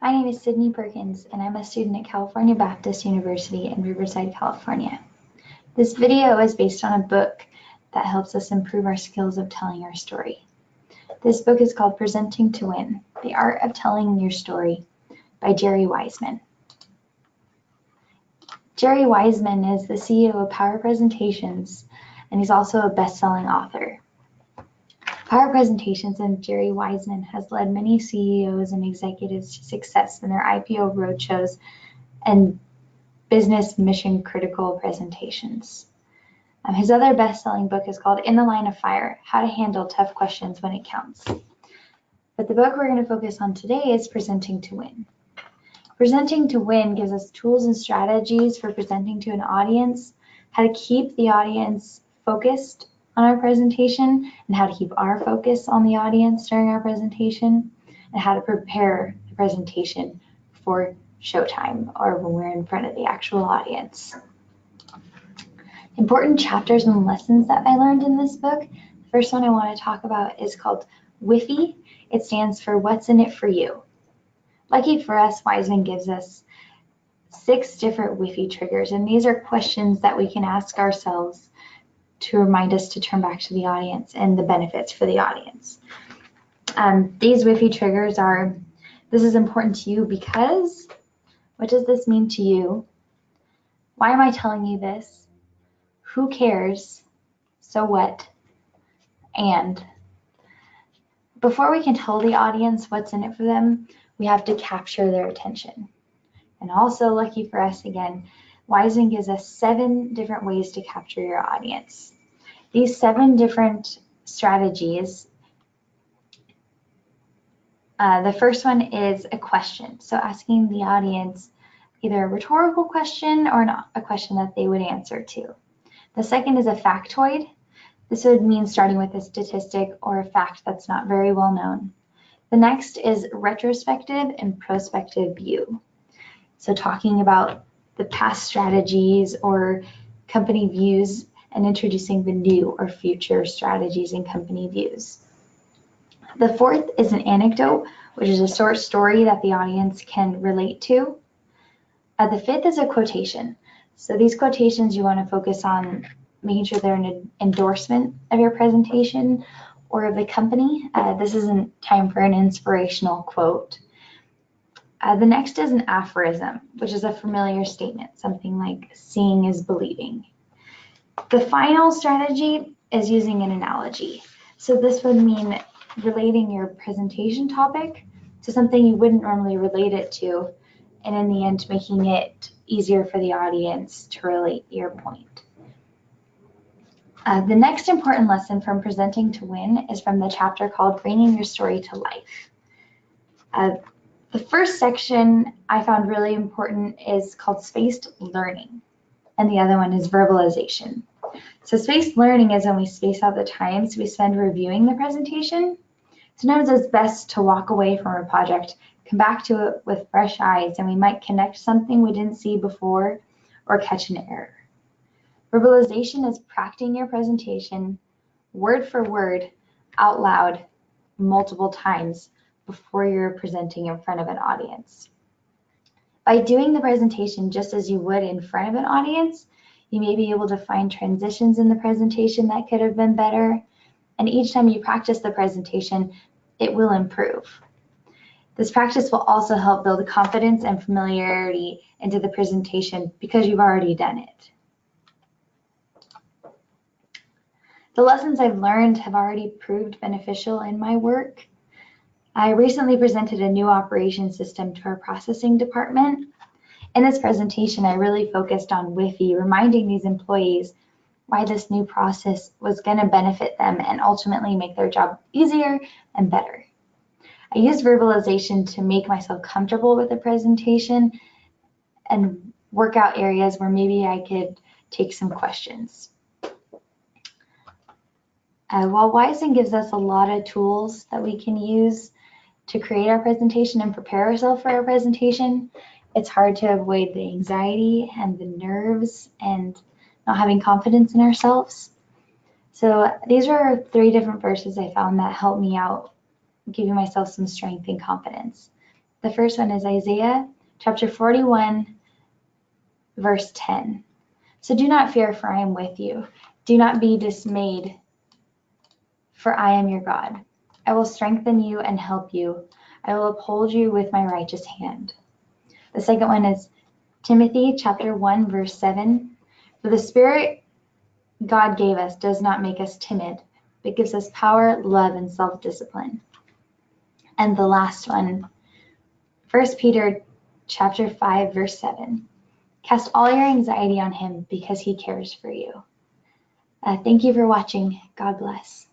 My name is Sydney Perkins, and I'm a student at California Baptist University in Riverside, California. This video is based on a book that helps us improve our skills of telling our story. This book is called Presenting to Win: The Art of Telling Your Story by Jerry Wiseman. Jerry Wiseman is the CEO of Power Presentations, and he's also a best-selling author. Power Presentations and Jerry Wiseman has led many CEOs and executives to success in their IPO roadshows and business mission-critical presentations. His other best-selling book is called In the Line of Fire: How to Handle Tough Questions When It Counts. But the book we're going to focus on today is Presenting to Win. Presenting to Win gives us tools and strategies for presenting to an audience, how to keep the audience focused on our presentation, and how to keep our focus on the audience during our presentation, and how to prepare the presentation for showtime or when we're in front of the actual audience. Important chapters and lessons that I learned in this book. The first one I want to talk about is called WIFY. It stands for What's in It for You. Lucky for us, Wiseman gives us 6 different WIFY triggers, and these are questions that we can ask ourselves to remind us to turn back to the audience and the benefits for the audience. These WIFY triggers are: this is important to you because, what does this mean to you? Why am I telling you this? Who cares? So what? And before we can tell the audience what's in it for them, we have to capture their attention. And also, lucky for us again, Wiseman gives us 7 different ways to capture your audience. These 7 different strategies, the first one is a question. So asking the audience either a rhetorical question or a question that they would answer to. The second is a factoid. This would mean starting with a statistic or a fact that's not very well known. The next is retrospective and prospective view. So talking about the past strategies or company views and introducing the new or future strategies and company views. The fourth is an anecdote, which is a short story that the audience can relate to. The fifth is a quotation. So these quotations you want to focus on making sure they're an endorsement of your presentation or of the company. This isn't time for an inspirational quote. The next is an aphorism, which is a familiar statement, something like seeing is believing. The final strategy is using an analogy. So this would mean relating your presentation topic to something you wouldn't normally relate it to, and in the end making it easier for the audience to relate your point. The next important lesson from Presenting to Win is from the chapter called Bringing Your Story to Life. The first section I found really important is called Spaced Learning, and the other one is Verbalization. So spaced learning is when we space out the times we spend reviewing the presentation. Sometimes it's best to walk away from a project, come back to it with fresh eyes, and we might connect something we didn't see before or catch an error. Verbalization is practicing your presentation word for word out loud multiple times before you're presenting in front of an audience. By doing the presentation just as you would in front of an audience, you may be able to find transitions in the presentation that could have been better, and each time you practice the presentation, it will improve. This practice will also help build confidence and familiarity into the presentation because you've already done it. The lessons I've learned have already proved beneficial in my work. I recently presented a new operation system to our processing department. In this presentation, I really focused on WIFY, reminding these employees why this new process was going to benefit them and ultimately make their job easier and better. I used verbalization to make myself comfortable with the presentation and work out areas where maybe I could take some questions. While Wiseman gives us a lot of tools that we can use to create our presentation and prepare ourselves for our presentation, it's hard to avoid the anxiety and the nerves and not having confidence in ourselves. So these are 3 different verses I found that helped me out, giving myself some strength and confidence. The first one is Isaiah chapter 41, verse 10. So do not fear, for I am with you. Do not be dismayed, for I am your God. I will strengthen you and help you. I will uphold you with my righteous hand. The second one is Timothy chapter 1, verse 7. For the Spirit God gave us does not make us timid, but gives us power, love, and self-discipline. And the last one, 1 Peter chapter 5, verse 7. Cast all your anxiety on him because he cares for you. Thank you for watching. God bless.